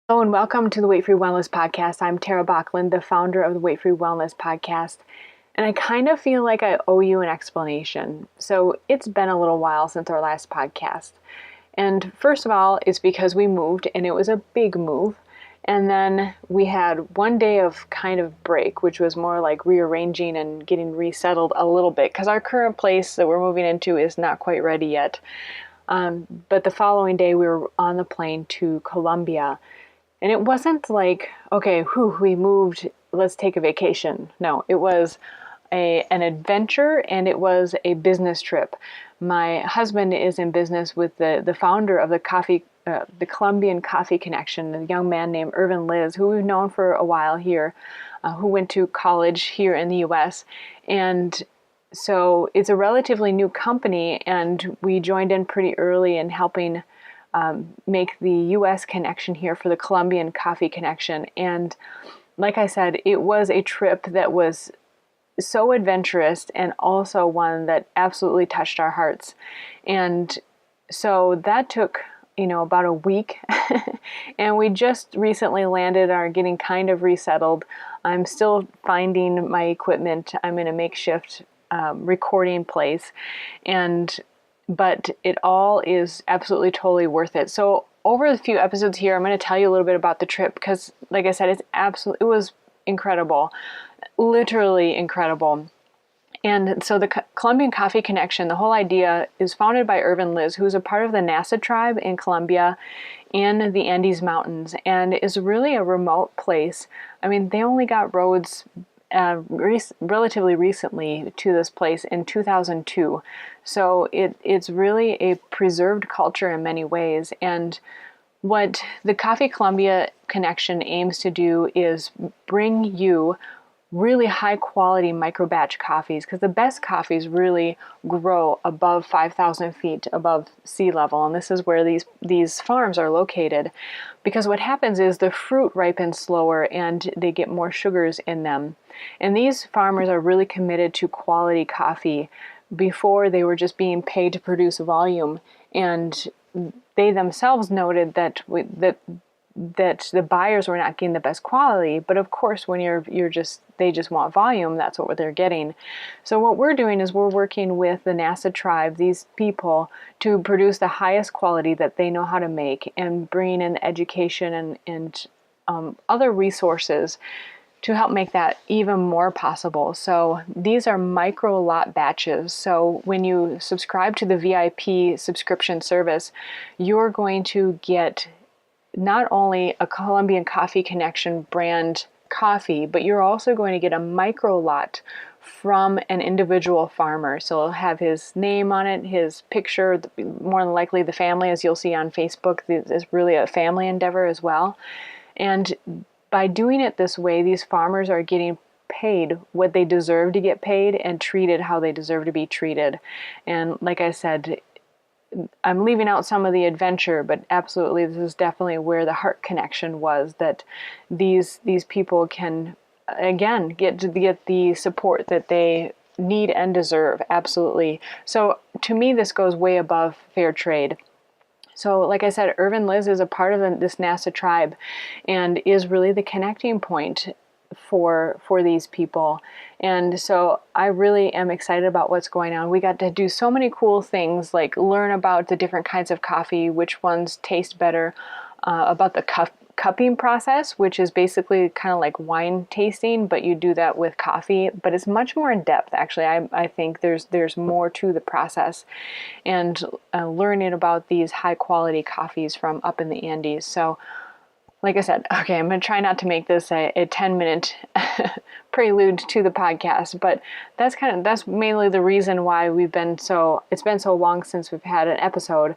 Hello and welcome to the Weight Free Wellness Podcast. I'm Tara Bachland, the founder of the Weight Free Wellness Podcast, and I kind of feel like I owe you an explanation. So it's been a little while since our last podcast. And first of all, it's because we moved and it was a big move. And then we had one day of kind of break, which was more like rearranging and getting resettled a little bit because our current place that we're moving into is not quite ready yet. But the following day we were on the plane to Colombia. And it wasn't like, okay, we moved, let's take a vacation. No, it was an adventure and it was a business trip. My husband is in business with the founder of the Colombian Coffee Connection, a young man named Irvin Liz, who we've known for a while here, who went to college here in the US. And so it's a relatively new company, and we joined in pretty early in helping make the U.S. connection here for the Colombian Coffee Connection. And like I said, it was a trip that was so adventurous and also one that absolutely touched our hearts. And so that took, about a week. And we just recently landed, are getting kind of resettled. I'm still finding my equipment. I'm in a makeshift recording place. But it all is absolutely totally worth it. So over the few episodes here, I'm going to tell you a little bit about the trip because, like I said, it was incredible, literally incredible. And so the Colombian Coffee Connection, the whole idea is founded by Irvin Liz, who's a part of the Nasa tribe in Colombia in the Andes Mountains, and is really a remote place. I mean, they only got roads relatively recently to this place in 2002. So it's really a preserved culture in many ways. And what the Coffee Colombia Connection aims to do is bring you really high quality micro batch coffees, because the best coffees really grow above 5,000 feet above sea level. And this is where these farms are located, because what happens is the fruit ripens slower and they get more sugars in them. And these farmers are really committed to quality coffee. Before, they were just being paid to produce volume, and they themselves noted that the buyers were not getting the best quality. But of course, when they just want volume, that's what they're getting. So what we're doing is we're working with the Nasa tribe, these people, to produce the highest quality that they know how to make, and bringing in education and other resources to help make that even more possible. So these are micro lot batches. So when you subscribe to the VIP subscription service, you're going to get not only a Colombian Coffee Connection brand coffee, but you're also going to get a micro lot from an individual farmer. So it'll have his name on it, his picture, more than likely the family, as you'll see on Facebook. It's really a family endeavor as well. And by doing it this way, these farmers are getting paid what they deserve to get paid and treated how they deserve to be treated. And like I said, I'm leaving out some of the adventure, but absolutely this is definitely where the heart connection was, that these people can, again, get the support that they need and deserve. Absolutely. So to me, this goes way above fair trade. So like I said, Irvin Liz is a part of this Nasa tribe and is really the connecting point for these people. And so I really am excited about what's going on. We got to do so many cool things, like learn about the different kinds of coffee, which ones taste better, about the cupping process, which is basically kind of like wine tasting, but you do that with coffee, but it's much more in depth. Actually, I think there's more to the process, and learning about these high quality coffees from up in the Andes. So like I said, okay, I'm going to try not to make this a 10-minute prelude to the podcast, but that's mainly the reason why it's been so long since we've had an episode.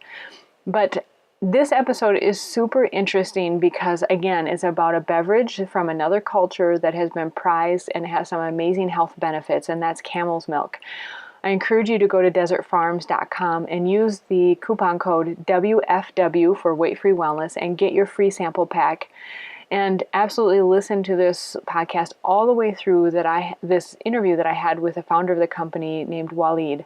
But this episode is super interesting because, again, it's about a beverage from another culture that has been prized and has some amazing health benefits, and that's camel's milk. I encourage you to go to desertfarms.com and use the coupon code WFW for Weight Free Wellness and get your free sample pack. And absolutely listen to this podcast all the way through, this interview that I had with the founder of the company named Walid.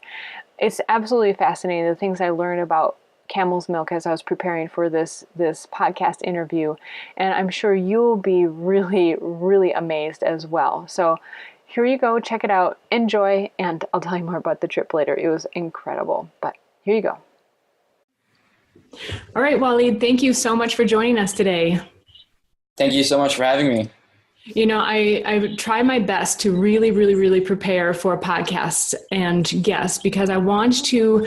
It's absolutely fascinating, the things I learned about camel's milk as I was preparing for this podcast interview, and I'm sure you'll be really, really amazed as well. So here you go, check it out, enjoy, and I'll tell you more about the trip later. It was incredible, but here you go. All right, Walid, thank you so much for joining us today. Thank you so much for having me. You know, I try my best to really, really, really prepare for podcasts and guests because I want to,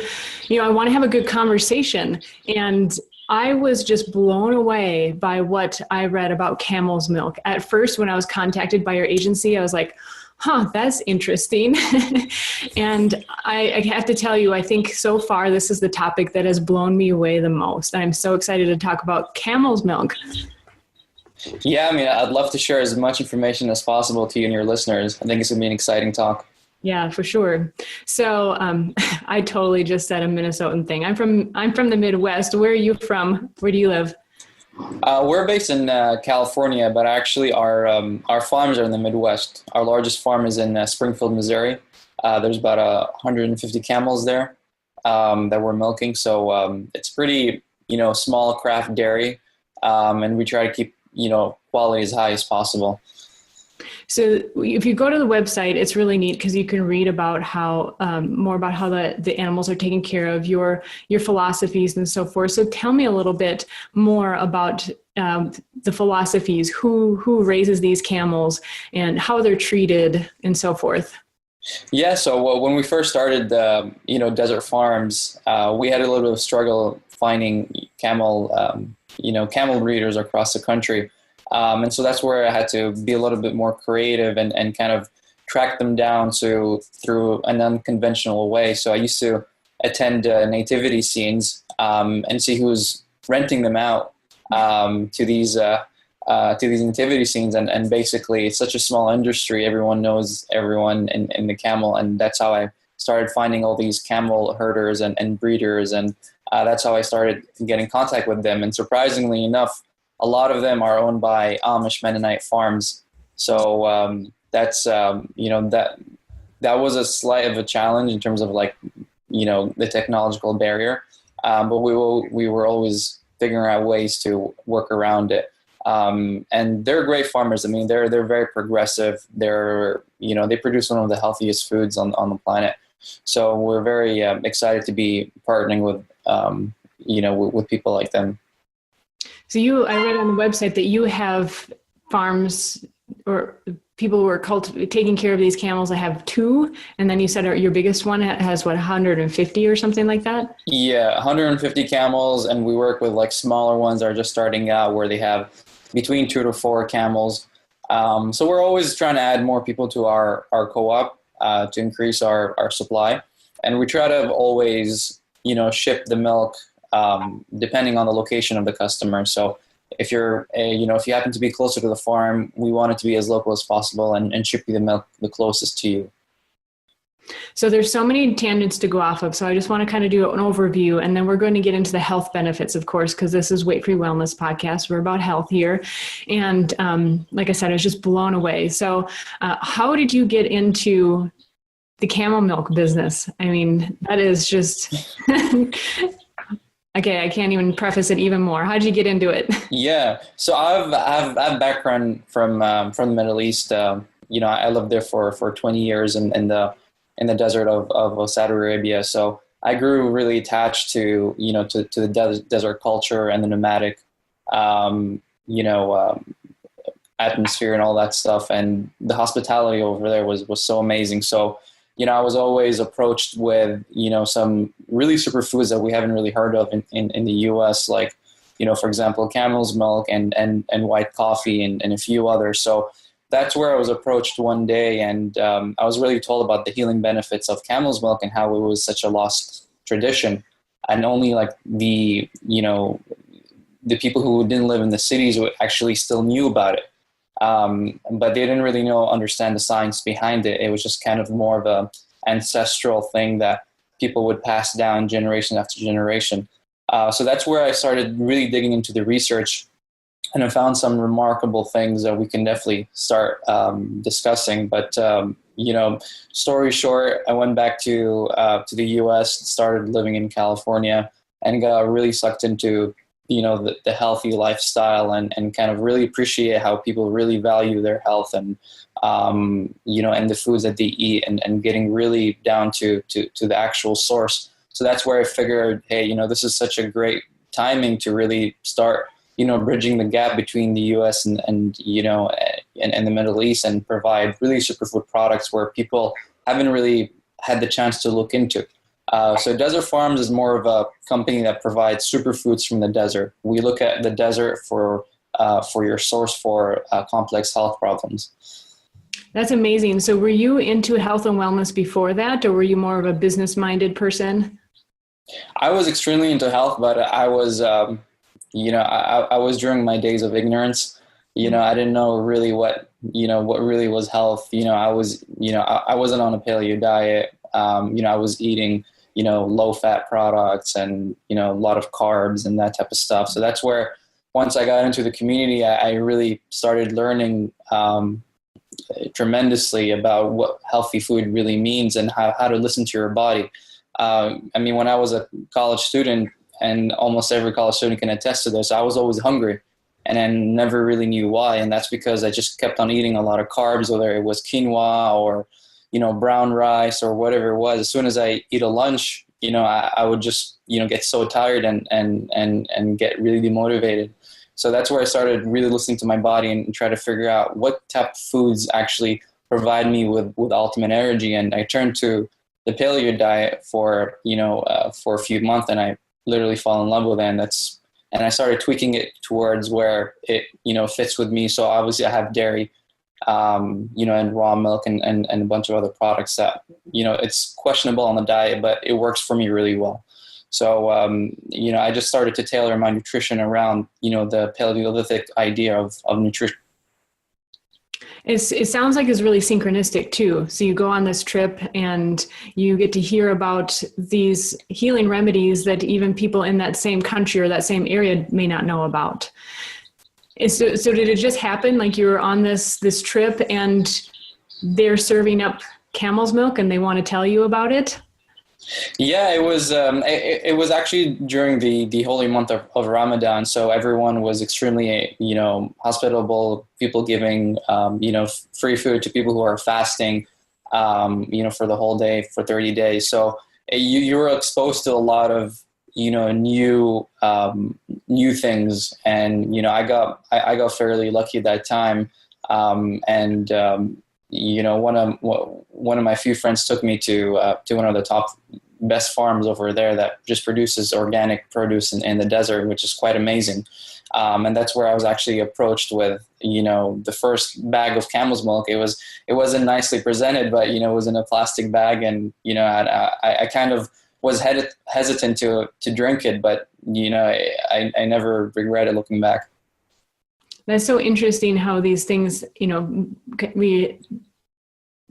I want to have a good conversation. And I was just blown away by what I read about camel's milk. At first, when I was contacted by your agency, I was like, that's interesting. And I have to tell you, I think so far this is the topic that has blown me away the most. I'm so excited to talk about camel's milk. Yeah, I mean, I'd love to share as much information as possible to you and your listeners. I think it's going to be an exciting talk. Yeah, for sure. So I totally just said a Minnesotan thing. I'm from the Midwest. Where are you from? Where do you live? We're based in California, but actually our farms are in the Midwest. Our largest farm is in Springfield, Missouri. There's about 150 camels there that we're milking. So it's pretty, small craft dairy, and we try to keep quality as high as possible. So if you go to the website, it's really neat because you can read about how more about how the animals are taken care of, your philosophies and so forth. So tell me a little bit more about the philosophies, who raises these camels and how they're treated and so forth. Yeah. So when we first started, Desert Farms, we had a little bit of struggle finding camel breeders across the country. And so that's where I had to be a little bit more creative and kind of track them down through an unconventional way. So I used to attend nativity scenes and see who's renting them out to these nativity scenes. And basically, it's such a small industry. Everyone knows everyone in the camel. And that's how I started finding all these camel herders and breeders. And that's how I started getting in contact with them. And surprisingly enough, a lot of them are owned by Amish Mennonite farms. So that's, that was a slight of a challenge in terms of the technological barrier. But we were always figuring out ways to work around it. And they're great farmers. I mean, they're very progressive. They produce one of the healthiest foods on the planet. So we're very excited to be partnering with people like them. So I read on the website that you have farms or people who are taking care of these camels. I have 2, and then you said your biggest one has 150 or something like that? Yeah, 150 camels, and we work with smaller ones that are just starting out where they have between 2 to 4 camels. So we're always trying to add more people to our co-op to increase our supply, and we try to always ship the milk depending on the location of the customer. So if if you happen to be closer to the farm, we want it to be as local as possible and ship you the milk the closest to you. So there's so many tangents to go off of. So I just want to kind of do an overview, and then we're going to get into the health benefits, of course, because this is Weight Free Wellness Podcast. We're about health here. And like I said, I was just blown away. So how did you get into the camel milk business? I mean, that is just... Okay, I can't even preface it even more. How did you get into it? Yeah, so I've background from the Middle East. I lived there for 20 years in the desert of Saudi Arabia. So I grew really attached to the desert culture and the nomadic atmosphere and all that stuff. And the hospitality over there was so amazing. So I was always approached with, some really superfoods that we haven't really heard of in the U.S., like, for example, camel's milk and white coffee and a few others. So that's where I was approached one day, and I was really told about the healing benefits of camel's milk and how it was such a lost tradition. And only the people who didn't live in the cities actually still knew about it. But they didn't really understand the science behind it. It was just kind of more of a ancestral thing that people would pass down generation after generation. So that's where I started really digging into the research, and I found some remarkable things that we can definitely start discussing. But story short, I went back to the U.S., started living in California, and got really sucked into, the healthy lifestyle, and kind of really appreciate how people really value their health, and, and the foods that they eat, and getting really down to the actual source. So that's where I figured, hey, this is such a great timing to really start, bridging the gap between the US and the Middle East, and provide really superfood products where people haven't really had the chance to look into. So Desert Farms is more of a company that provides superfoods from the desert. We look at the desert for your source for complex health problems. That's amazing. So were you into health and wellness before that, or were you more of a business-minded person? I was extremely into health, but I was, I was during my days of ignorance. I didn't know really what really was health. I wasn't on a paleo diet. I was eating, low-fat products and, a lot of carbs and that type of stuff. So that's where, once I got into the community, I really started learning tremendously about what healthy food really means, and how to listen to your body. When I was a college student, and almost every college student can attest to this, I was always hungry, and I never really knew why. And that's because I just kept on eating a lot of carbs, whether it was quinoa or, brown rice or whatever it was. As soon as I eat a lunch, I would just, get so tired and get really demotivated. So that's where I started really listening to my body and try to figure out what type of foods actually provide me with ultimate energy. And I turned to the paleo diet for a few months, and I literally fell in love with it. And I started tweaking it towards where it, fits with me. So obviously I have dairy, and raw milk and a bunch of other products that, it's questionable on the diet, but it works for me really well. So, I just started to tailor my nutrition around, the Paleolithic idea of nutrition. It sounds like it's really synchronistic too. So you go on this trip and you get to hear about these healing remedies that even people in that same country or that same area may not know about. So did it just happen? Like you were on this trip and they're serving up camel's milk and they want to tell you about it? Yeah, it was. It was actually during the holy month of Ramadan, so everyone was extremely, hospitable. People giving, free food to people who are fasting, for the whole day for 30 days. So you were exposed to a lot of, new things, and I got fairly lucky that time, one of my few friends took me to one of the top best farms over there that just produces organic produce in the desert, which is quite amazing. And that's where I was actually approached with, the first bag of camel's milk. It wasn't nicely presented, but, it was in a plastic bag, and, I kind of was hesitant to drink it, but, I never regret it looking back. That's so interesting how these things, we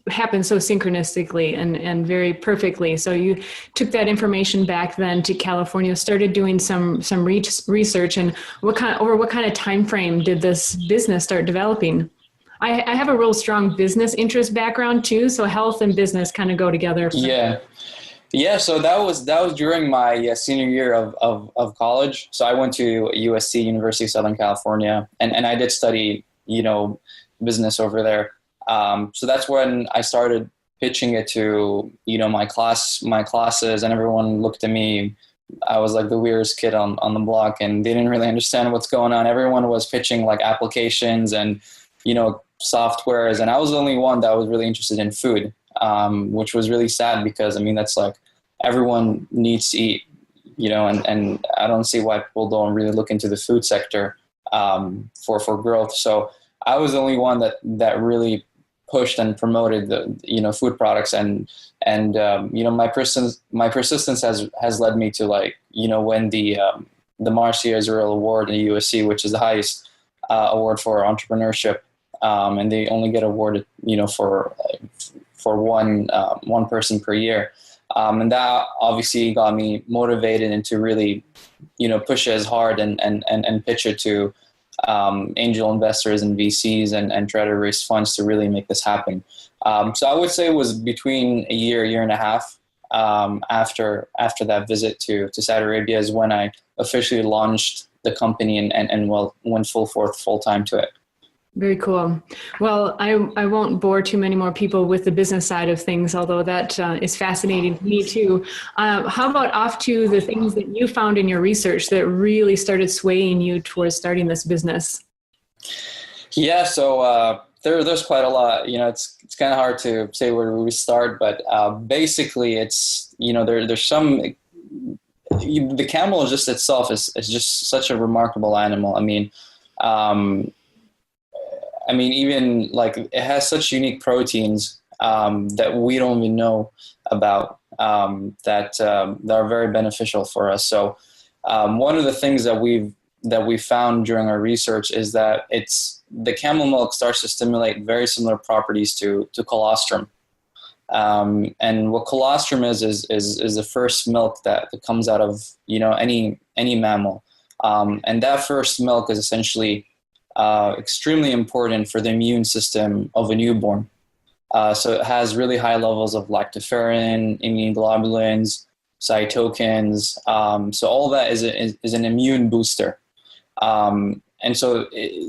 happen so synchronistically and very perfectly. So you took that information back then to California, started doing some research, and over what kind of time frame did this business start developing? I have a real strong business interest background too, so health and business kind of go together. Yeah. So that was during my senior year of college. So I went to USC, University of Southern California, and I did study, business over there. So that's when I started pitching it to, my classes, and everyone looked at me. I was like the weirdest kid on the block, and they didn't really understand what's going on. Everyone was pitching like applications and, softwares. And I was the only one that was really interested in food, which was really sad because, that's like everyone needs to eat, and I don't see why people don't really look into the food sector for growth. So I was the only one that really pushed and promoted the food products, and my persistence has led me to win the Marcia Israel Award in USC, which is the highest award for entrepreneurship, and they only get awarded for one person per year, and that obviously got me motivated and to really push it as hard and pitch it to angel investors and VCs and try to raise funds to really make this happen. So I would say it was between a year and a half after that visit to Saudi Arabia is when I officially launched the company and went full time to it. Very cool. Well, I won't bore too many more people with the business side of things, although that is fascinating to me too. How about off to the things that you found in your research that really started swaying you towards starting this business? Yeah, so there's quite a lot. It's kind of hard to say where we start, but basically, it's there's some. The camel just itself is just such a remarkable animal. Even like it has such unique proteins that we don't even know about that are very beneficial for us. So one of the things that we found during our research is that the camel milk starts to stimulate very similar properties to colostrum. And what colostrum is the first milk that comes out of any mammal, and that first milk is essentially extremely important for the immune system of a newborn. So it has really high levels of lactoferrin, immunoglobulins, cytokines. So all that is an immune booster. And so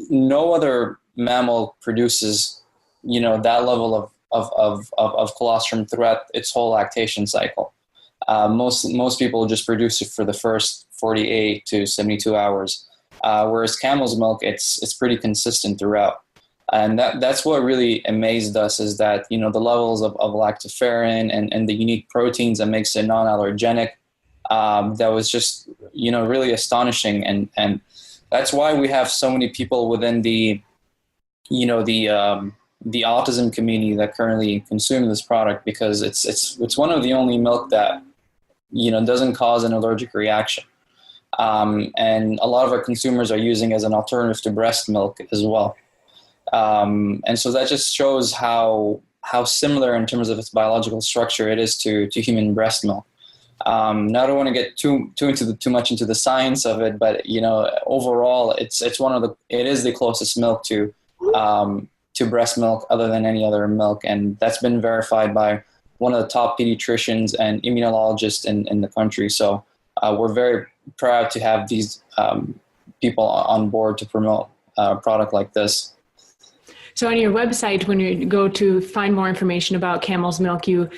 no other mammal produces, that level of colostrum throughout its whole lactation cycle. Most people just produce it for the first 48 to 72 hours. Whereas camel's milk, it's pretty consistent throughout. And that's what really amazed us, is that, the levels of lactoferrin and the unique proteins that makes it non-allergenic, that was just, really astonishing. And that's why we have so many people within the autism community that currently consume this product, because it's one of the only milk that, doesn't cause an allergic reaction. And a lot of our consumers are using as an alternative to breast milk as well. And so that just shows how similar in terms of its biological structure it is to human breast milk. Now I don't want to get too much into the science of it, but overall it is the closest milk to breast milk other than any other milk, and that's been verified by one of the top pediatricians and immunologists in the country. So we're very proud to have these people on board to promote a product like this. So on your website, when you go to find more information about camel's milk, your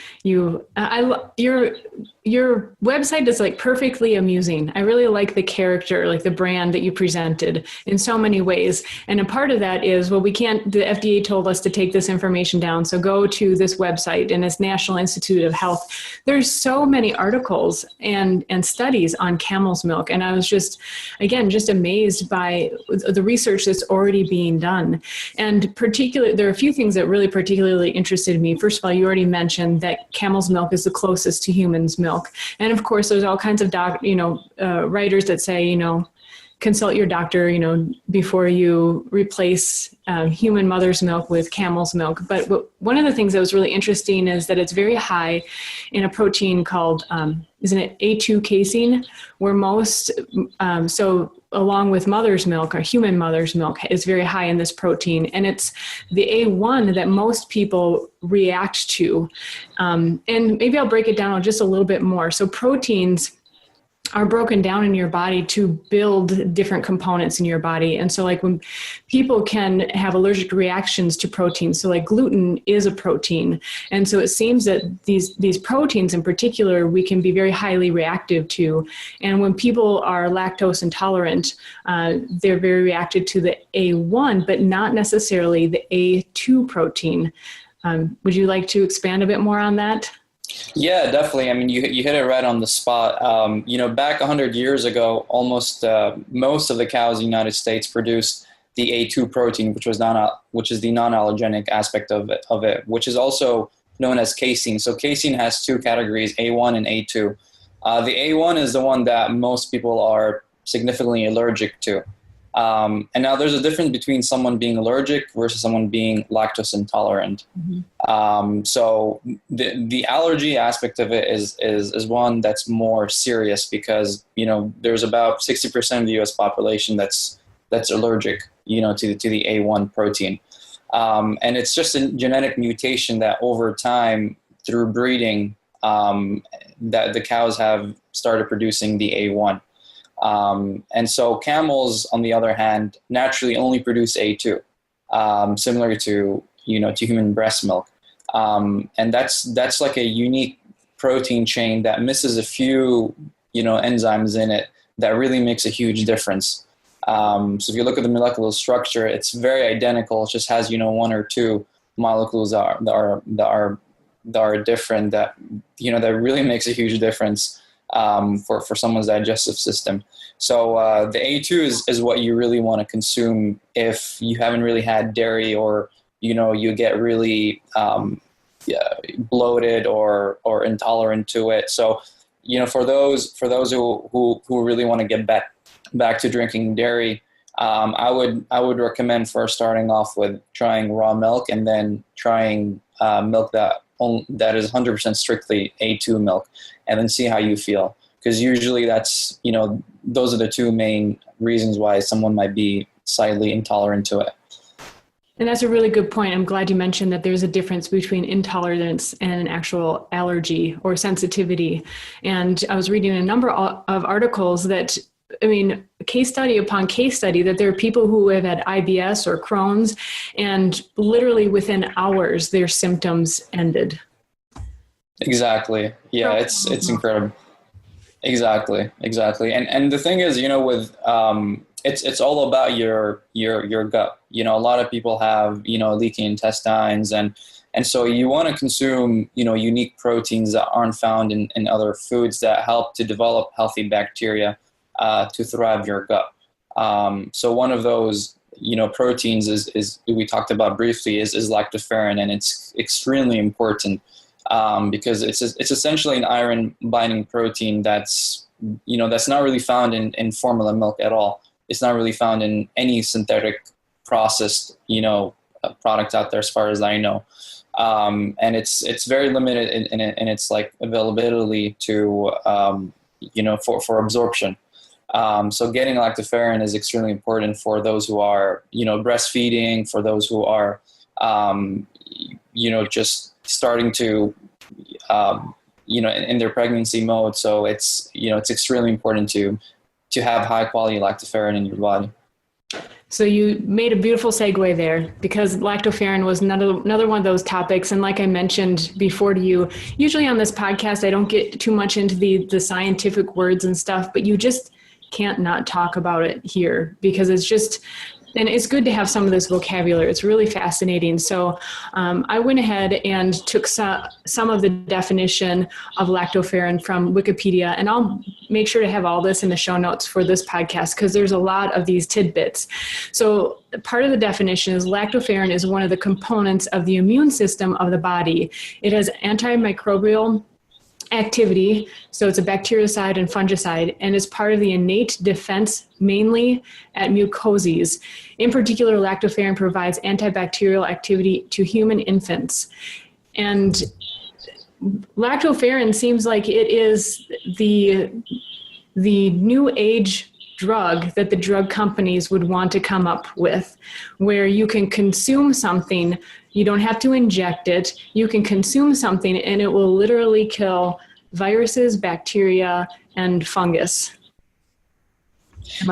website is like perfectly amusing. I really like the character, like the brand that you presented in so many ways. And a part of that is, the FDA told us to take this information down. So go to this website, and it's National Institute of Health. There's so many articles and studies on camel's milk. And I was just amazed by the research that's already being done. And there are a few things that really particularly interested me. First of all, you already mentioned that camel's milk is the closest to human's milk. And of course, there's all kinds of writers that say, consult your doctor, before you replace human mother's milk with camel's milk. But one of the things that was really interesting is that it's very high in a protein called, isn't it A2 casein, where along with mother's milk, or human mother's milk, is very high in this protein. And it's the A1 that most people react to. And maybe I'll break it down just a little bit more. So proteins are broken down in your body to build different components in your body. And so like when people can have allergic reactions to proteins, so like gluten is a protein. And so it seems that these proteins in particular, we can be very highly reactive to. And when people are lactose intolerant, they're very reactive to the A1, but not necessarily the A2 protein. Would you like to expand a bit more on that? Yeah, definitely. I mean, you hit it right on the spot. Back 100 years ago, almost most of the cows in the United States produced the A2 protein, which is the non-allergenic aspect of it, which is also known as casein. So casein has two categories, A1 and A2. The A1 is the one that most people are significantly allergic to. And now there's a difference between someone being allergic versus someone being lactose intolerant. Mm-hmm. So the allergy aspect of it is one that's more serious, because, there's about 60% of the US population that's allergic, to the A1 protein. And it's just a genetic mutation that over time, through breeding, that the cows have started producing the A1. And so camels, on the other hand, naturally only produce A2, similar to, to human breast milk. And that's like a unique protein chain that misses a few, enzymes in it that really makes a huge difference. So if you look at the molecular structure, it's very identical. It just has, one or two molecules that are different, that really makes a huge difference for someone's digestive system. So the A2 is what you really want to consume if you haven't really had dairy, or you get really bloated or intolerant to it. So for those who really want to get back to drinking dairy, I would recommend first starting off with trying raw milk, and then trying milk that is 100% strictly A2 milk, and then see how you feel. Because usually that's, those are the two main reasons why someone might be slightly intolerant to it. And that's a really good point. I'm glad you mentioned that there's a difference between intolerance and an actual allergy or sensitivity. And I was reading a number of articles that, case study upon case study, that there are people who have had IBS or Crohn's, and literally within hours, their symptoms ended. Exactly. Yeah, it's incredible. Exactly. And the thing is, with it's all about your gut. A lot of people have leaky intestines, and so you want to consume unique proteins that aren't found in other foods that help to develop healthy bacteria to thrive your gut. So one of those proteins is we talked about briefly is lactoferrin, and it's extremely important. Because it's essentially an iron binding protein that's not really found in formula milk at all. It's not really found in any synthetic processed product out there, as far as I know. And it's very limited in its like availability to for absorption. So getting lactoferrin is extremely important for those who are breastfeeding, for those who are just starting to, in their pregnancy mode. So it's extremely important to have high quality lactoferrin in your body. So you made a beautiful segue there, because lactoferrin was another one of those topics. And like I mentioned before to you, usually on this podcast, I don't get too much into the scientific words and stuff, but you just can't not talk about it here, because it's just, and it's good to have some of this vocabulary. It's really fascinating. So I went ahead and took some of the definition of lactoferrin from Wikipedia, and I'll make sure to have all this in the show notes for this podcast, because there's a lot of these tidbits. So part of the definition is lactoferrin is one of the components of the immune system of the body. It has antimicrobial activity, so it's a bactericide and fungicide, and is part of the innate defense, mainly at mucoses. In particular, lactoferrin provides antibacterial activity to human infants. And lactoferrin seems like it is the new age drug that the drug companies would want to come up with, where you can consume something, you don't have to inject it, you can consume something and it will literally kill viruses, bacteria, and fungus.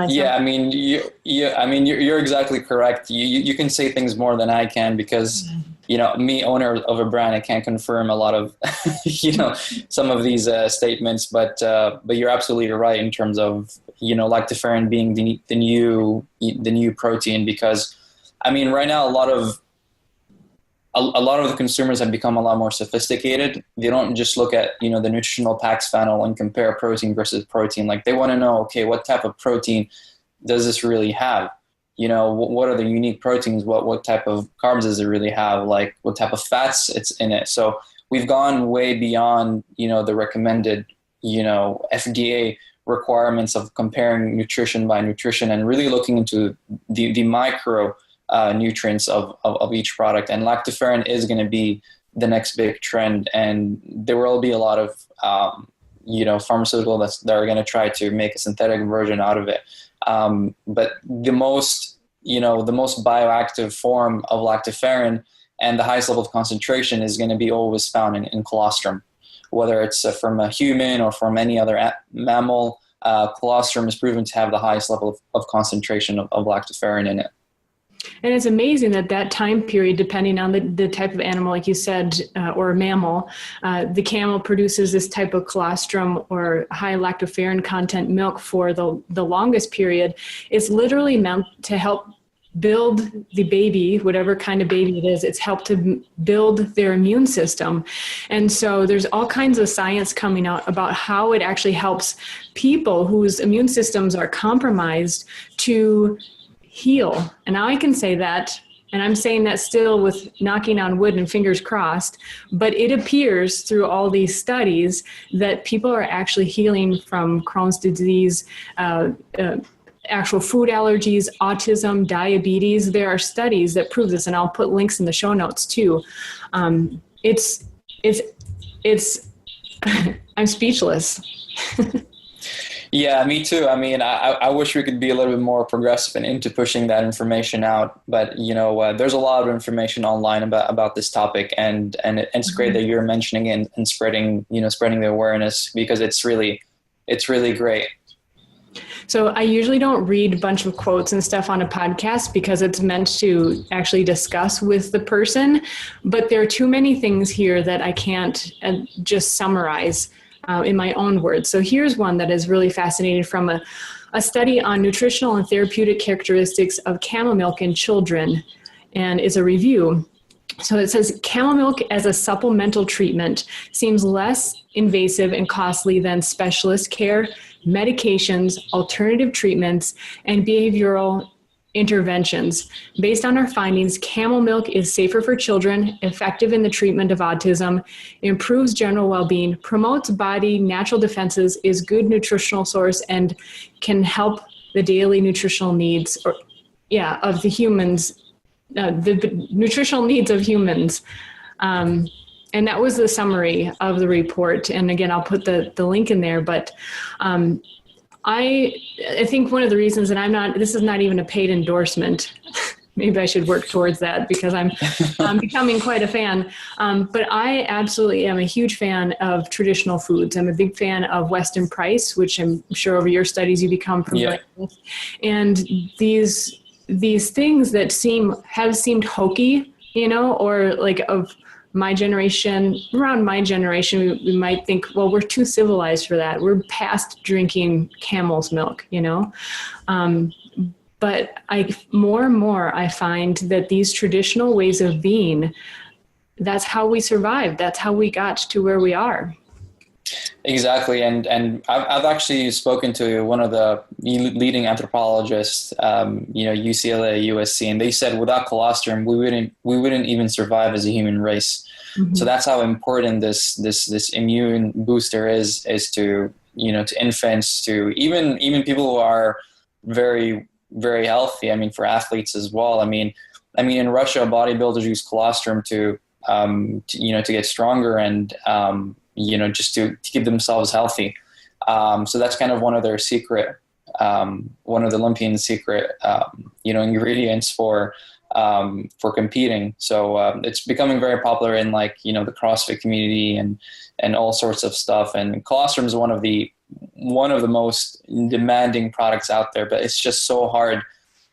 Yeah, you're exactly correct. You can say things more than I can, because me, owner of a brand, I can't confirm a lot of some of these statements, but you're absolutely right in terms of lactoferrin being the new protein, because right now a lot of the consumers have become a lot more sophisticated. They don't just look at the nutritional packs panel and compare protein versus protein. Like, they want to know, okay, what type of protein does this really have? What are the unique proteins? What type of carbs does it really have? Like, what type of fats it's in it? So we've gone way beyond the recommended FDA requirements of comparing nutrition by nutrition, and really looking into the micro nutrients of each product. And lactoferrin is going to be the next big trend, and there will be a lot of pharmaceutical that are going to try to make a synthetic version out of it. But the most bioactive form of lactoferrin and the highest level of concentration is going to be always found in colostrum. whether it's from a human or from any other mammal, colostrum is proven to have the highest level of concentration of lactoferrin in it. And it's amazing that time period, depending on the type of animal, like you said, or a mammal, the camel produces this type of colostrum or high lactoferrin content milk for the longest period. It's literally meant to help build the baby, whatever kind of baby it is. It's helped to build their immune system. And so there's all kinds of science coming out about how it actually helps people whose immune systems are compromised to heal. And now I can say that, and I'm saying that still with knocking on wood and fingers crossed, but it appears through all these studies that people are actually healing from Crohn's disease, actual food allergies, autism, diabetes. There are studies that prove this, and I'll put links in the show notes too. It's I'm speechless. Yeah, me too. I mean, I wish we could be a little bit more progressive and into pushing that information out. But, there's a lot of information online about this topic, and it's great that you're mentioning it and spreading the awareness, because it's really great. So I usually don't read a bunch of quotes and stuff on a podcast because it's meant to actually discuss with the person. But there are too many things here that I can't just summarize in my own words. So here's one that is really fascinating from a study on nutritional and therapeutic characteristics of camel milk in children, and is a review. So it says, camel milk as a supplemental treatment seems less invasive and costly than specialist care, medications, alternative treatments, and behavioral interventions. Based on our findings, camel milk is safer for children, effective in the treatment of autism, improves general well-being, promotes body natural defenses, is good nutritional source, and can help the daily nutritional needs of the humans, the nutritional needs of humans. And that was the summary of the report. And again, I'll put the link in there, but I think one of the reasons that this is not even a paid endorsement. Maybe I should work towards that, because I'm becoming quite a fan. But I absolutely am a huge fan of traditional foods. I'm a big fan of Weston Price, which I'm sure over your studies you become familiar with. And these things that have seemed hokey, or like of my generation, around my generation, we might think, well, we're too civilized for that. We're past drinking camel's milk, But more and more, I find that these traditional ways of being, that's how we survived. That's how we got to where we are. Exactly. And I've actually spoken to one of the leading anthropologists, UCLA, USC, and they said without colostrum, we wouldn't even survive as a human race. Mm-hmm. So that's how important this immune booster is to, to infants, to even people who are very, very healthy. I mean, for athletes as well. I mean, in Russia, bodybuilders use colostrum to get stronger and, just to keep themselves healthy. So that's kind of one of their secret, one of the Olympian secret, ingredients for competing. So it's becoming very popular in the CrossFit community and all sorts of stuff. And colostrum is one of the most demanding products out there, but it's just so hard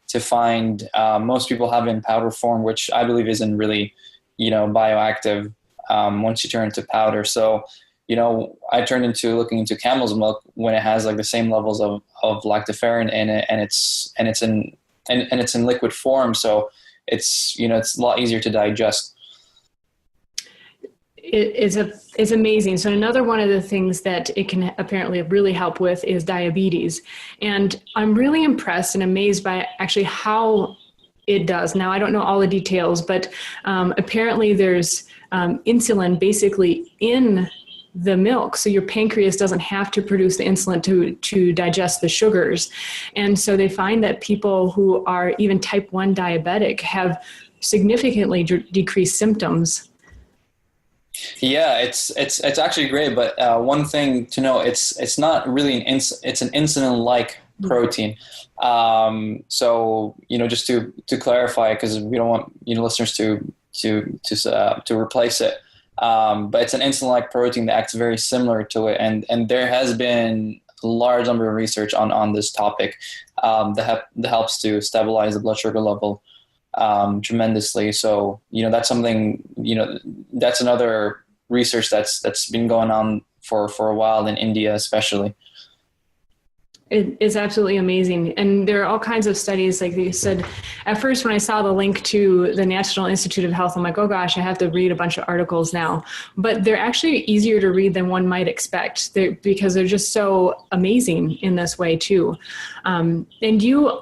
to find. Most people have it in powder form, which I believe isn't really, bioactive once you turn into powder. So, I turned into looking into camel's milk when it has the same levels of lactoferrin in it, and it's in liquid form. So it's a lot easier to digest. It's amazing. So another one of the things that it can apparently really help with is diabetes. And I'm really impressed and amazed by actually how it does. Now, I don't know all the details, but apparently there's insulin basically in the milk. So your pancreas doesn't have to produce the insulin to digest the sugars. And so they find that people who are even type 1 diabetic have significantly decreased symptoms. Yeah, it's actually great. But one thing to know, it's not really it's an insulin-like protein. So, just to clarify, because we don't want, listeners to replace it. But it's an insulin-like protein that acts very similar to it. And there has been a large number of research on this topic that helps to stabilize the blood sugar level tremendously. So, that's something, that's another research that's been going on for a while in India, especially. It is absolutely amazing. And there are all kinds of studies, like you said. At first, when I saw the link to the National Institute of Health, I'm like, oh gosh, I have to read a bunch of articles now. But they're actually easier to read than one might expect, because they're just so amazing in this way too. And you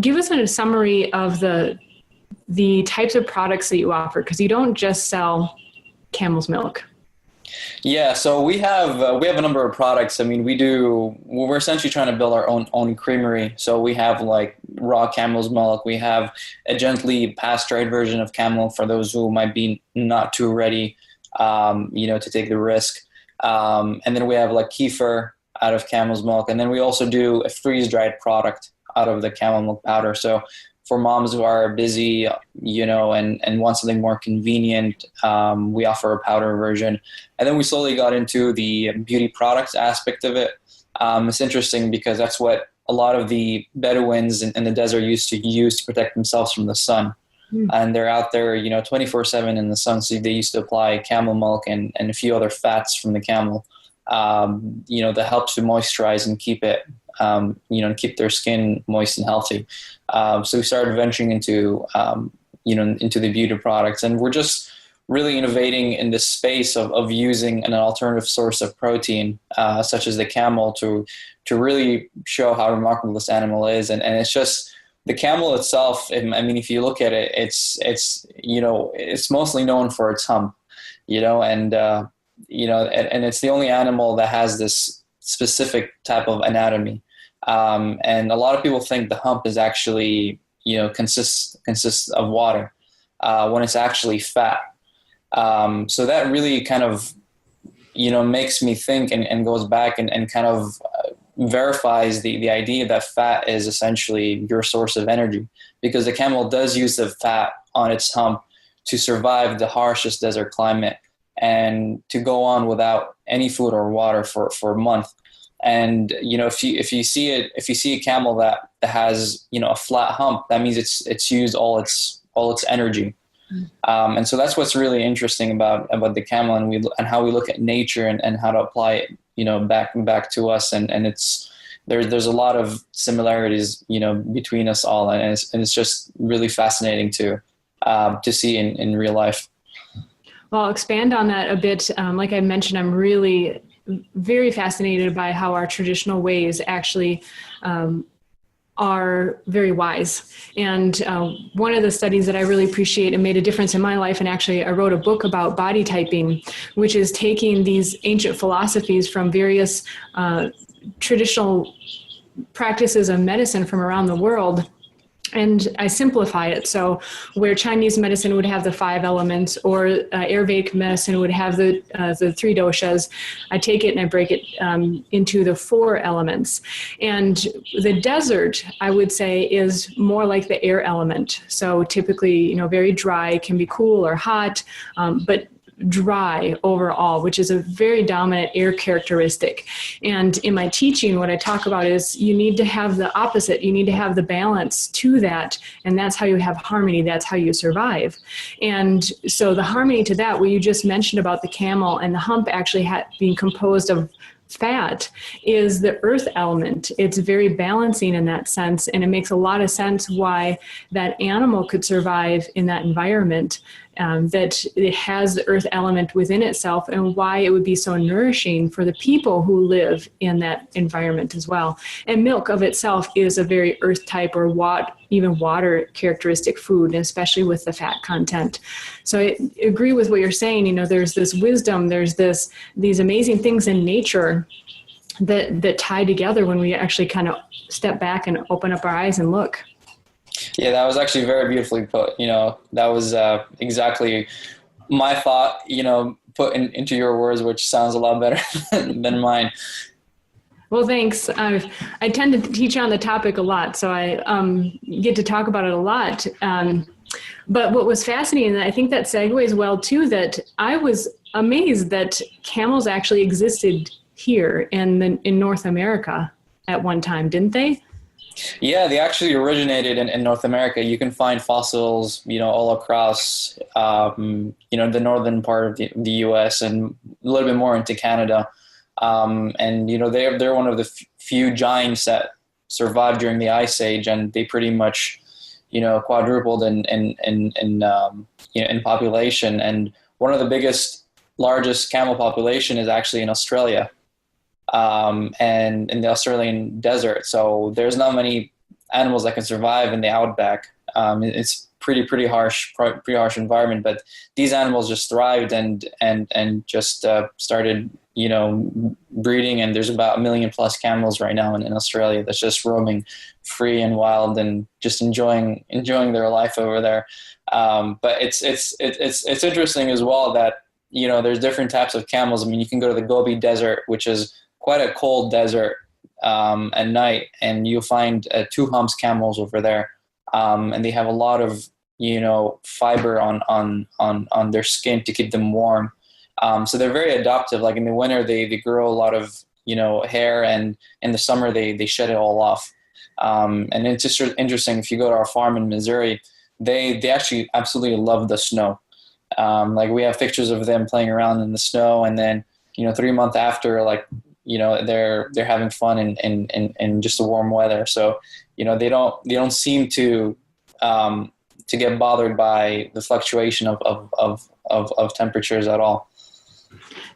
give us a summary of the types of products that you offer, because you don't just sell camel's milk. Yeah, so we have a number of products. I mean, we're essentially trying to build our own creamery. So we have like raw camel's milk. We have a gently pasteurized version of camel for those who might be not too ready, to take the risk. And then we have like kefir out of camel's milk. And then we also do a freeze-dried product out of the camel milk powder. So for moms who are busy, and want something more convenient, we offer a powder version. And then we slowly got into the beauty products aspect of it. It's interesting because that's what a lot of the Bedouins in the desert used to use to protect themselves from the sun. And they're out there, 24/7 in the sun. So they used to apply camel milk and a few other fats from the camel, that help to moisturize and keep it, keep their skin moist and healthy. So we started venturing into the beauty products, and we're just really innovating in this space of using an alternative source of protein, such as the camel, to really show how remarkable this animal is. And it's just the camel itself. I mean, if you look at it, it's mostly known for its hump, and it's the only animal that has this specific type of anatomy. And a lot of people think the hump is actually, consists of water, when it's actually fat. So that really kind of, makes me think and goes back and kind of verifies the idea that fat is essentially your source of energy, because the camel does use the fat on its hump to survive the harshest desert climate and to go on without any food or water for a month. And if you see a camel that has a flat hump, that means it's used all its energy. And so that's what's really interesting about the camel, and how we look at nature and how to apply it back to us. And there's a lot of similarities between us all, and it's just really fascinating to see in real life. Well, I'll expand on that a bit. Like I mentioned, I'm really very fascinated by how our traditional ways actually are very wise. And one of the studies that I really appreciate and made a difference in my life, and actually I wrote a book about body typing, which is taking these ancient philosophies from various traditional practices of medicine from around the world, and I simplify it. So where Chinese medicine would have the 5 elements, or Ayurvedic medicine would have the 3 doshas, I take it and I break it into the 4 elements. And the desert, I would say, is more like the air element. So typically, very dry, can be cool or hot, but dry overall, which is a very dominant air characteristic. And in my teaching, what I talk about is you need to have the opposite. You need to have the balance to that. And that's how you have harmony. That's how you survive. And so the harmony to that, what you just mentioned about the camel and the hump actually being composed of fat, is the earth element. It's very balancing in that sense. And it makes a lot of sense why that animal could survive in that environment, that it has the earth element within itself, and why it would be so nourishing for the people who live in that environment as well. And milk of itself is a very earth type, or even water characteristic food, especially with the fat content. So I agree with what you're saying. There's this wisdom, there's these amazing things in nature that tie together when we actually kind of step back and open up our eyes and look. Yeah, that was actually very beautifully put. That was exactly my thought, put into your words, which sounds a lot better than mine. Well, thanks. I tend to teach on the topic a lot, so I get to talk about it a lot. But what was fascinating, and I think that segues well too, that I was amazed that camels actually existed here in North America at one time, didn't they? Yeah, they actually originated in North America. You can find fossils, all across, the northern part of the U.S. and a little bit more into Canada. And they're one of the few giants that survived during the Ice Age, and they pretty much, quadrupled in population. And one of the largest camel population is actually in Australia. And in the Australian desert. So there's not many animals that can survive in the outback. It's pretty harsh environment, but these animals just thrived and just started, breeding. And there's about 1 million plus camels right now in Australia that's just roaming free and wild and just enjoying their life over there. But it's interesting as well that, there's different types of camels. I mean, you can go to the Gobi Desert, which is quite a cold desert at night, and you'll find 2 humps camels over there, and they have a lot of fiber on their skin to keep them warm. So they're very adaptive. Like in the winter, they grow a lot of hair, and in the summer they shed it all off. And it's just interesting. If you go to our farm in Missouri, they actually absolutely love the snow. Like we have pictures of them playing around in the snow, and then 3 months after, like they're having fun in just the warm weather. So they don't seem to get bothered by the fluctuation of temperatures at all.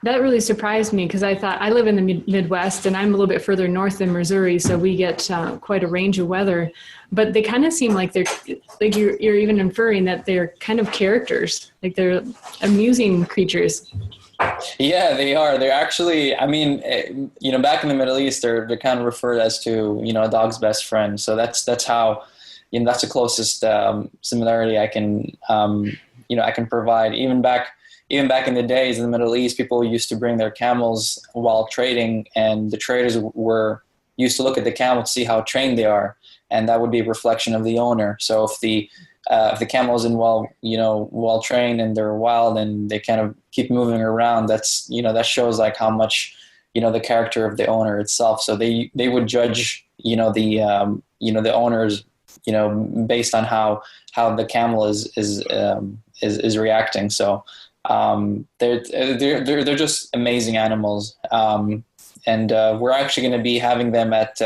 That really surprised me, because I thought, I live in the Midwest and I'm a little bit further north than Missouri, so we get quite a range of weather. But they kind of seem like they're like you're even inferring that they're kind of characters, like they're amusing creatures. Yeah, they are. They're actually, I mean, back in the Middle East, they're kind of referred as to, a dog's best friend. So that's how, that's the closest similarity I can, I can provide. Even back in the days in the Middle East, people used to bring their camels while trading, and the traders were used to look at the camel to see how trained they are, and that would be a reflection of the owner. So if the camel isn't well trained and they're wild and they kind of keep moving around, that's, that shows like how much, the character of the owner itself. So they would judge, the owners, based on how the camel is reacting. So, they're just amazing animals. And we're actually going to be having them at,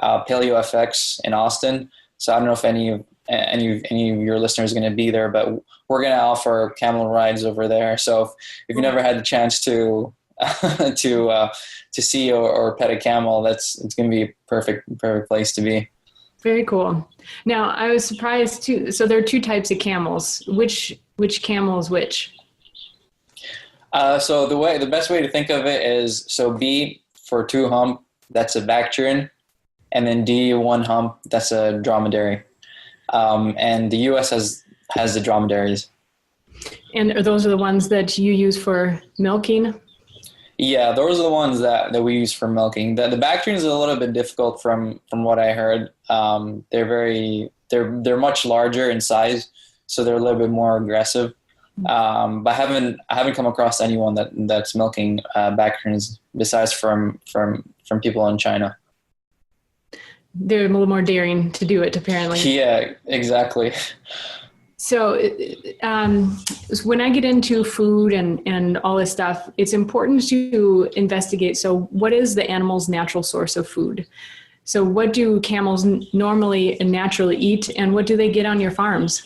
Paleo FX in Austin. So I don't know if any of your listeners are going to be there, but we're going to offer camel rides over there. So if you've never had the chance to see or pet a camel, it's going to be a perfect place to be. Very cool. Now I was surprised too. So there are 2 types of camels. Which camel is which? So the best way to think of it is, so B for 2 hump, that's a Bactrian, and then D 1 hump, that's a dromedary. And the U.S. has the dromedaries. And those are the ones that you use for milking? Yeah, those are the ones that we use for milking. The Bactrian is a little bit difficult from what I heard. They're much larger in size, so they're a little bit more aggressive. But I haven't come across anyone that's milking Bactrians besides from people in China. They're a little more daring to do it, apparently. Yeah, exactly. So when I get into food and all this stuff, it's important to investigate. So what is the animal's natural source of food? So what do camels normally and naturally eat, and what do they get on your farms?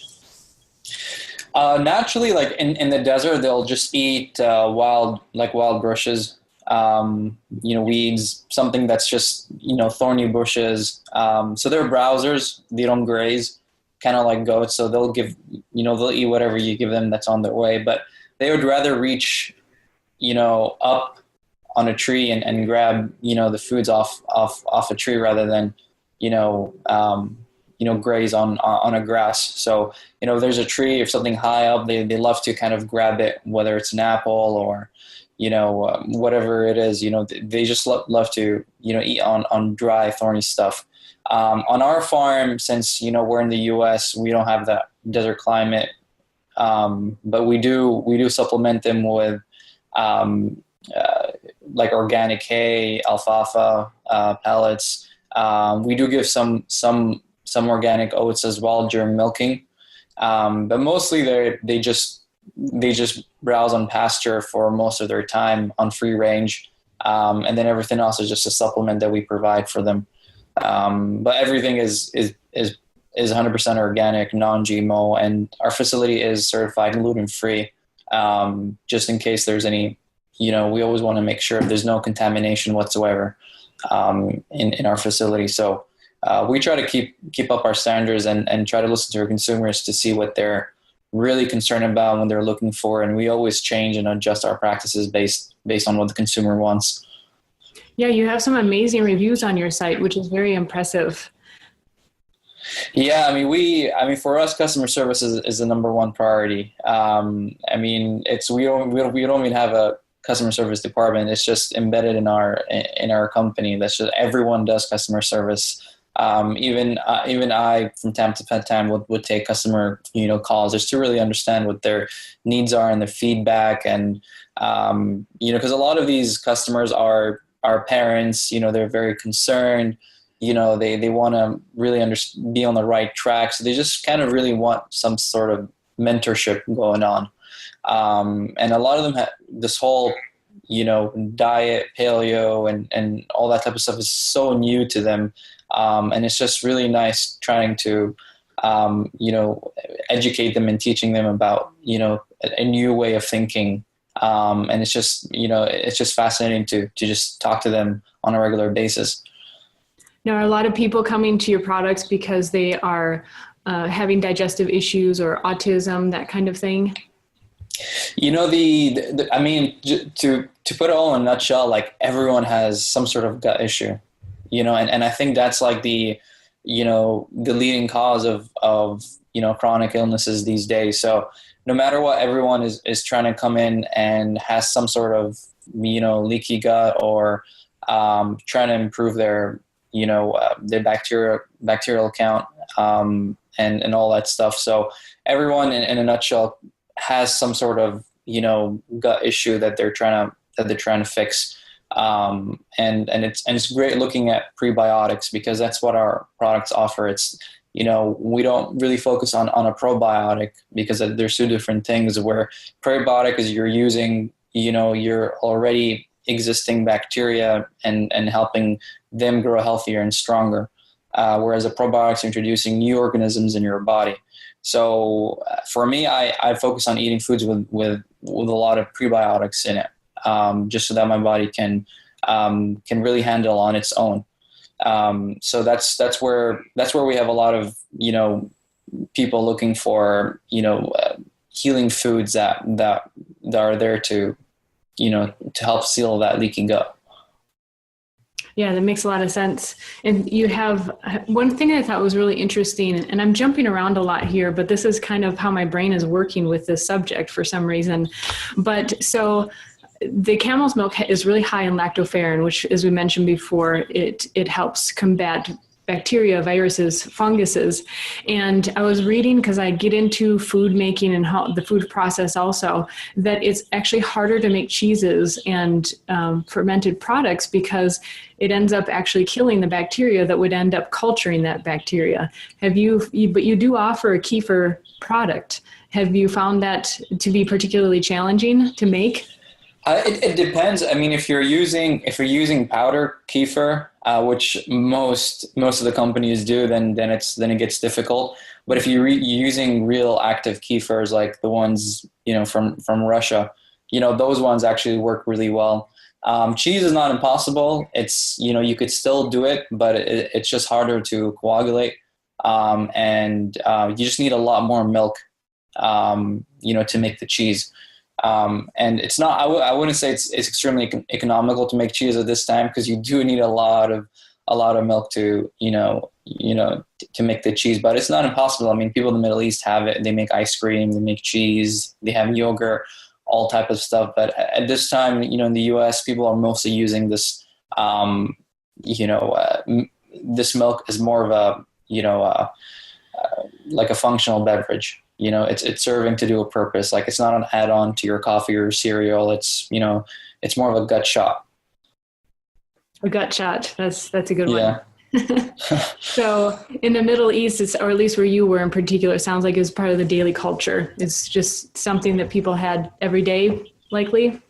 Naturally, like in the desert, they'll just eat wild bushes. Weeds, something that's just, thorny bushes. So they're browsers. They don't graze, kind of like goats. So they'll they'll eat whatever you give them that's on their way, but they would rather reach, up on a tree and grab, the foods off a tree rather than, graze on a grass. So, if there's a tree or something high up, they love to kind of grab it, whether it's an apple or, whatever it is, they just love to, eat on dry, thorny stuff. On our farm, since, we're in the US, we don't have desert climate. But we do supplement them with like organic hay, alfalfa pellets. We do give some organic oats as well during milking. But mostly they just browse on pasture for most of their time on free range. And then everything else is just a supplement that we provide for them. But everything is 100% organic, non-GMO, and our facility is certified gluten-free. Just in case there's any, we always want to make sure there's no contamination whatsoever in our facility. So we try to keep up our standards and try to listen to our consumers to see what they're really concerned about, when they're looking for, and we always change and adjust our practices based on what the consumer wants. Yeah, you have some amazing reviews on your site, which is very impressive. Yeah, for us, customer service is the number one priority. We don't even have a customer service department. It's just embedded in our company. That's just, everyone does customer service. Even I, from time to time, would take customer calls just to really understand what their needs are and their feedback, and because a lot of these customers are parents. They're very concerned. They want to really be on the right track, so they just kind of really want some sort of mentorship going on. And a lot of them have this whole diet, paleo, and all that type of stuff is so new to them. And it's just really nice trying to, educate them and teaching them about, a new way of thinking. And it's just fascinating to just talk to them on a regular basis. Now, are a lot of people coming to your products because they are having digestive issues or autism, that kind of thing? To put it all in a nutshell, like, everyone has some sort of gut issue. And I think that's like the leading cause of chronic illnesses these days. So no matter what, everyone is trying to come in and has some sort of, leaky gut, or trying to improve their bacterial count, and all that stuff. So everyone in a nutshell has some sort of, gut issue that they're trying to fix. And it's great looking at prebiotics, because that's what our products offer. It's, we don't really focus on a probiotic, because there's two different things, where prebiotic is you're using, your already existing bacteria and helping them grow healthier and stronger. Whereas a probiotic is introducing new organisms in your body. So for me, I focus on eating foods with a lot of prebiotics in it. Just so that my body can really handle on its own. So that's where we have a lot of people looking for healing foods that are there to help seal that leaking gut. Yeah, that makes a lot of sense. And you have one thing I thought was really interesting, and I'm jumping around a lot here, but this is kind of how my brain is working with this subject for some reason. But so the camel's milk is really high in lactoferrin, which, as we mentioned before, it helps combat bacteria, viruses, funguses. And I was reading, because I get into food making and how the food process also, that it's actually harder to make cheeses and fermented products, because it ends up actually killing the bacteria that would end up culturing that bacteria. But you do offer a kefir product. Have you found that to be particularly challenging to make? It depends. If you're using powder kefir, which most of the companies do, then it gets difficult. But if you're using real active kefirs, like the ones from Russia, those ones actually work really well. Cheese is not impossible. It's you could still do it, but it's just harder to coagulate, and you just need a lot more milk, to make the cheese. And it's not, I wouldn't say it's extremely economical to make cheese at this time, because you do need a lot of milk to, to make the cheese, but it's not impossible. People in the Middle East have it. They make ice cream, they make cheese, they have yogurt, all type of stuff. But at this time, in the US, people are mostly using this, this milk as more of a, like a functional beverage. You know, it's serving to do a purpose. Like it's not an add-on to your coffee or cereal. It's, you know, it's more of a gut shot. A gut shot. That's a good Yeah. one. So in the Middle East, or at least where you were in particular, it sounds like it's part of the daily culture. It's just something that people had every day, likely.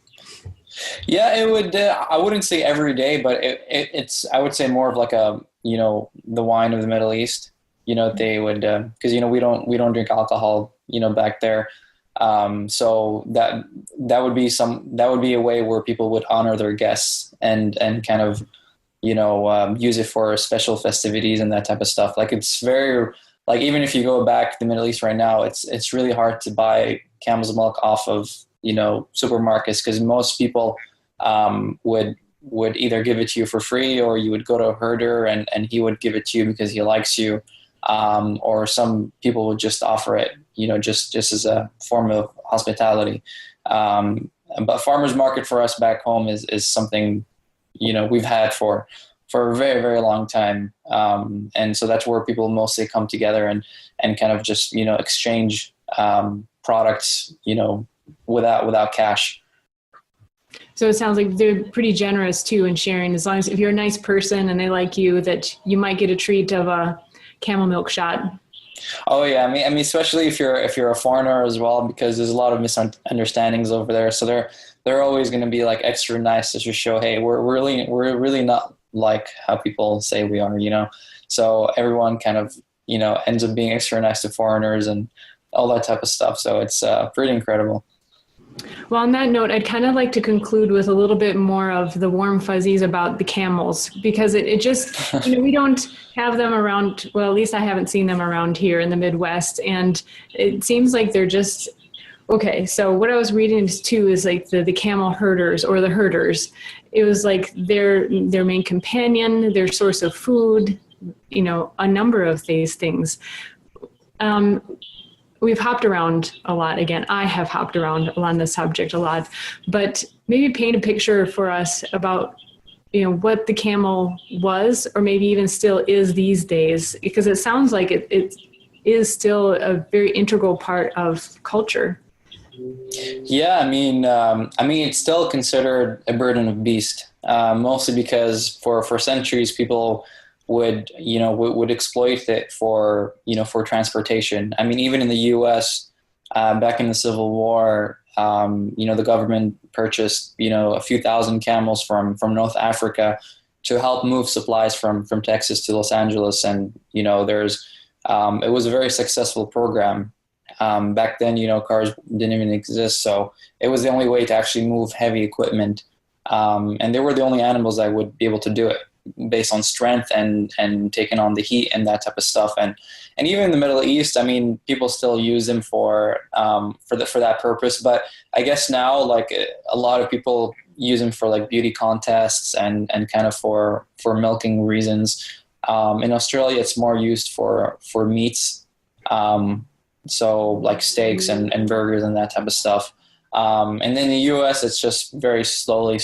Yeah, it would. I wouldn't say every day, but it's. I would say more of like a, you know, the wine of the Middle East. You know, they would, because you know we don't drink alcohol. You know, back there. So that would be a way where people would honor their guests and kind of, you know, use it for special festivities and that type of stuff. Like it's very, like even if you go back to the Middle East right now, it's really hard to buy camel's milk off of, you know, supermarkets, because most people would either give it to you for free, or you would go to a herder and he would give it to you because he likes you, or some people would just offer it, you know, just as a form of hospitality. But farmers market for us back home is something, you know, we've had for a very, very long time. And so that's where people mostly come together and kind of just, you know, exchange products, you know, without cash. So it sounds like they're pretty generous too in sharing, as long as if you're a nice person and they like you, that you might get a treat of a camel milk shot. Oh yeah, I mean, especially if you're a foreigner as well, because there's a lot of misunderstandings over there. So they're always going to be like extra nice to just show, hey, we're really not like how people say we are, you know. So everyone kind of, you know, ends up being extra nice to foreigners and all that type of stuff. So it's pretty incredible. Well, on that note, I'd kind of like to conclude with a little bit more of the warm fuzzies about the camels, because it just, you know, we don't have them around. Well, at least I haven't seen them around here in the Midwest. And it seems like they're just, okay. So what I was reading too is like the camel herders or the herders. It was like their main companion, their source of food, you know, a number of these things. We've hopped around a lot. Again, I have hopped around on this subject a lot, but maybe paint a picture for us about, you know, what the camel was, or maybe even still is these days, because it sounds like it is still a very integral part of culture. Yeah, I mean, it's still considered a burden of beast, mostly because for centuries people would exploit it for, you know, for transportation. I mean, even in the U.S., back in the Civil War, you know, the government purchased, you know, a few thousand camels from North Africa to help move supplies from Texas to Los Angeles. And, you know, it was a very successful program. Back then, you know, cars didn't even exist. So it was the only way to actually move heavy equipment. And they were the only animals that would be able to do it, based on strength and taking on the heat and that type of stuff. And even in the Middle East, I mean, people still use them for that purpose. But I guess now, like, a lot of people use them for like beauty contests and kind of for milking reasons. In Australia, it's more used for meats. So like steaks and burgers and that type of stuff. And in the US, it's just very slowly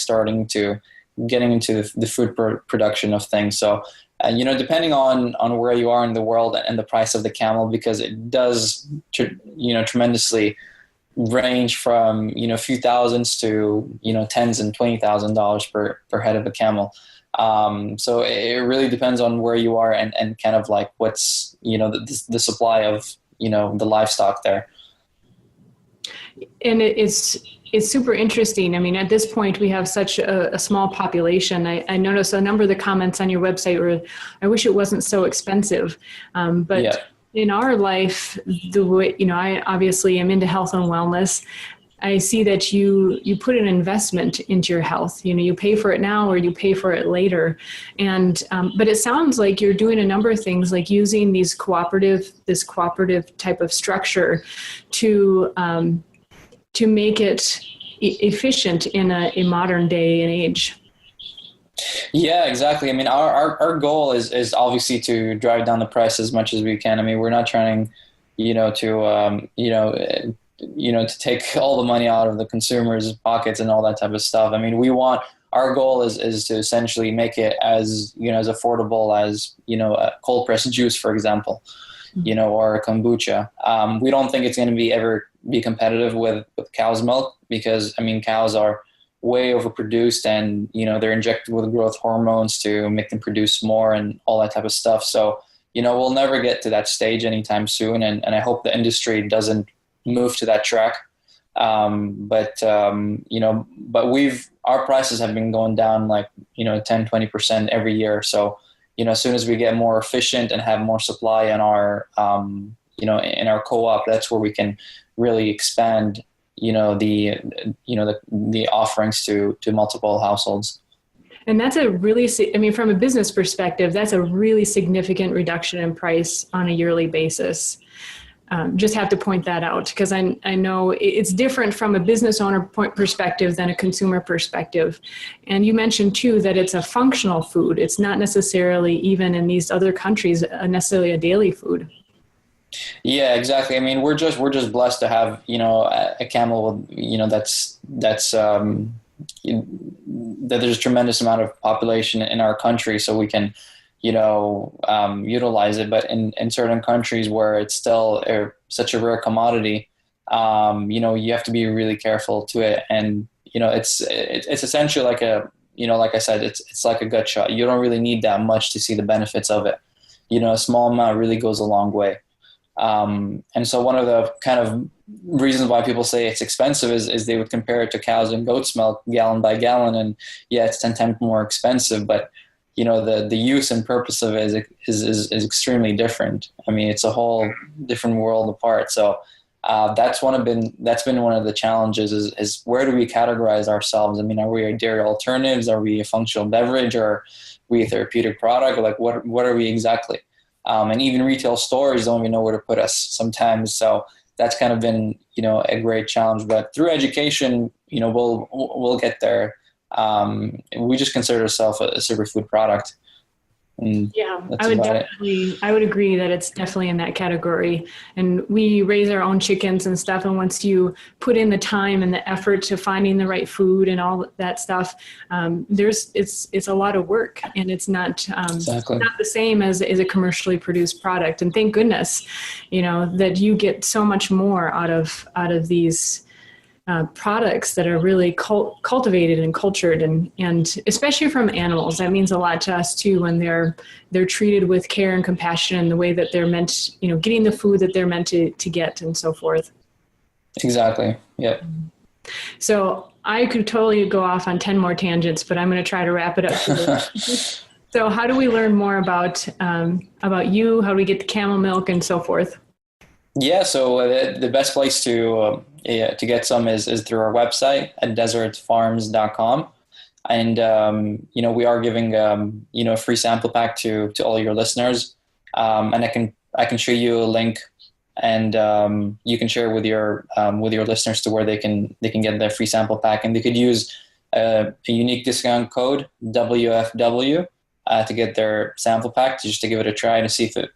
getting into the food production of things. So, you know, depending on where you are in the world and the price of the camel, because it does, you know, tremendously range from, you know, a few thousands to, you know, tens and $20,000 per head of a camel. So it really depends on where you are and kind of like what's, you know, the supply of, you know, the livestock there. And it's super interesting. I mean, at this point, we have such a small population. I noticed a number of the comments on your website were, I wish it wasn't so expensive. But yeah. In our life, the way, you know, I obviously am into health and wellness. I see that you put an investment into your health. You know, you pay for it now or you pay for it later. And, but it sounds like you're doing a number of things, like using this cooperative type of structure to make it efficient in a modern day and age. Yeah, exactly. I mean, our goal is obviously to drive down the price as much as we can. I mean, we're not trying, you know, to take all the money out of the consumers' pockets and all that type of stuff. I mean, our goal is to essentially make it as, you know, as affordable as, you know, a cold pressed juice, for example. or a kombucha. We don't think it's going to ever be competitive with cow's milk because, cows are way overproduced and, they're injected with growth hormones to make them produce more and all that type of stuff. So, we'll never get to that stage anytime soon. And I hope the industry doesn't move to that track. But our prices have been going down 10-20% every year. So, as soon as we get more efficient and have more supply in our, in our co-op, that's where we can really expand, the offerings to multiple households. And that's a really, from a business perspective, that's a really significant reduction in price on a yearly basis. Just have to point that out because I know it's different from a business owner perspective than a consumer perspective. And you mentioned too that it's a functional food. It's not necessarily, even in these other countries, necessarily a daily food. Yeah, exactly. We're just blessed to have, a camel, that there's a tremendous amount of population in our country, so we can, utilize it. But in certain countries where it's still such a rare commodity, you have to be really careful to it. And, it's essentially like like I said, it's like a gut shot. You don't really need that much to see the benefits of it. A small amount really goes a long way. And so one of the kind of reasons why people say it's expensive is they would compare it to cows and goat's milk gallon by gallon. And yeah, it's 10 times more expensive, but the use and purpose of it is extremely different. It's a whole different world apart. So, that's been one of the challenges is where do we categorize ourselves? Are we a dairy alternatives? Are we a functional beverage? Or are we a therapeutic product? Like what are we exactly? And even retail stores don't even know where to put us sometimes. So that's kind of been, a great challenge, but through education, we'll get there. We just consider ourselves a superfood product. Yeah, I would agree that it's definitely in that category. And we raise our own chickens and stuff. And once you put in the time and the effort to finding the right food and all that stuff, it's a lot of work, and it's not Exactly. not the same as a commercially produced product. And thank goodness, that you get so much more out of these products that are really cultivated and cultured and especially from animals. That means a lot to us too, when they're treated with care and compassion and the way that they're meant, getting the food that they're meant to get and so forth. Exactly. Yep. So I could totally go off on 10 more tangents, but I'm going to try to wrap it up. So how do we learn more about you? How do we get the camel milk and so forth? Yeah, so the best place to get some is through our website at desertfarms.com. And, we are giving, a free sample pack to all your listeners. And I can show you a link, and you can share with your listeners to where they can get their free sample pack. And they could use a unique discount code, WFW, to get their sample pack, just to give it a try to see if it,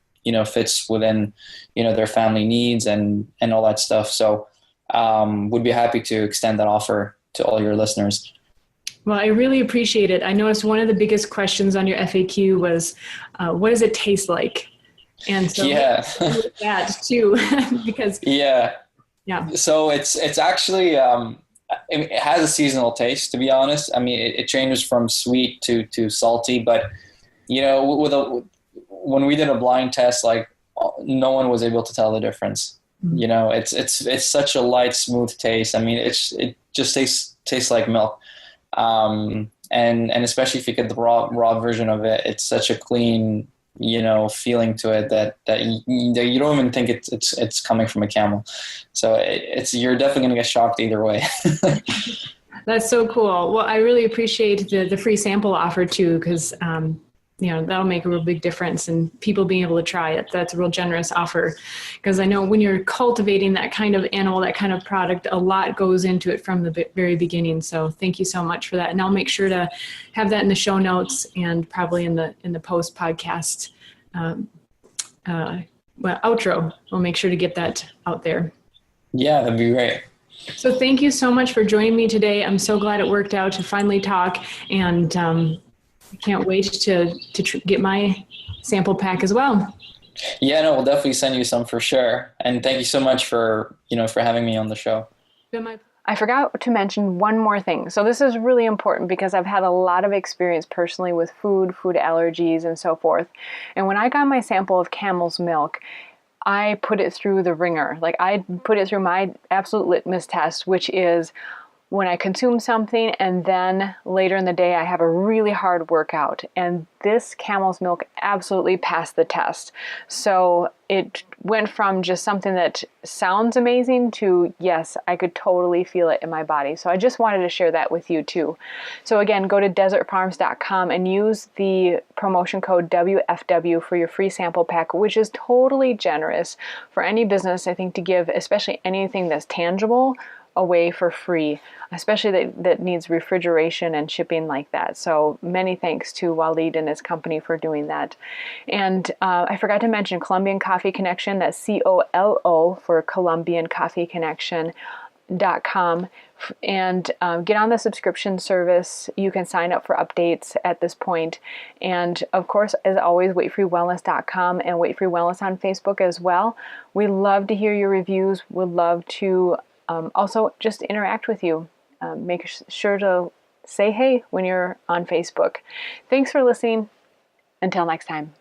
fits within, their family needs and all that stuff. So, would be happy to extend that offer to all your listeners. Well, I really appreciate it. I noticed one of the biggest questions on your FAQ was, what does it taste like? And so yeah, that too, because yeah. So it's actually, it has a seasonal taste, to be honest. It changes from sweet to salty, but when we did a blind test, no one was able to tell the difference. Mm-hmm. It's such a light, smooth taste. It just tastes like milk. And especially if you get the raw version of it, it's such a clean, feeling to it that you don't even think it's coming from a camel. So you're definitely going to get shocked either way. That's so cool. Well, I really appreciate the free sample offer too, because, that'll make a real big difference in people being able to try it. That's a real generous offer, because I know when you're cultivating that kind of animal, that kind of product, a lot goes into it from the very beginning. So thank you so much for that. And I'll make sure to have that in the show notes and probably in the post podcast outro. We'll make sure to get that out there. Yeah, that'd be great. So thank you so much for joining me today. I'm so glad it worked out to finally talk, and I can't wait to get my sample pack as well. Yeah, no, we'll definitely send you some for sure. And thank you so much for, for having me on the show. I forgot to mention one more thing. So this is really important because I've had a lot of experience personally with food allergies, and so forth. And when I got my sample of Camel's milk, I put it through the ringer. Like, I put it through my absolute litmus test, which is when I consume something and then later in the day I have a really hard workout. And this Camel's milk absolutely passed the test. So it went from just something that sounds amazing to, yes, I could totally feel it in my body. So I just wanted to share that with you too. So again, go to desertfarms.com and use the promotion code WFW for your free sample pack, which is totally generous for any business, I think, to give, especially anything that's tangible, away for free, especially that needs refrigeration and shipping like that. So many thanks to Walid and his company for doing that. And I forgot to mention Colombian Coffee Connection. That's COLO for Colombian Coffee Connection.com, and get on the subscription service. You can sign up for updates at this point. And of course, as always, weightfreewellness.com and Weight Free Wellness on Facebook as well. We love to hear your reviews. We'd love to also just interact with you. Make sure to say hey when you're on Facebook. Thanks for listening. Until next time.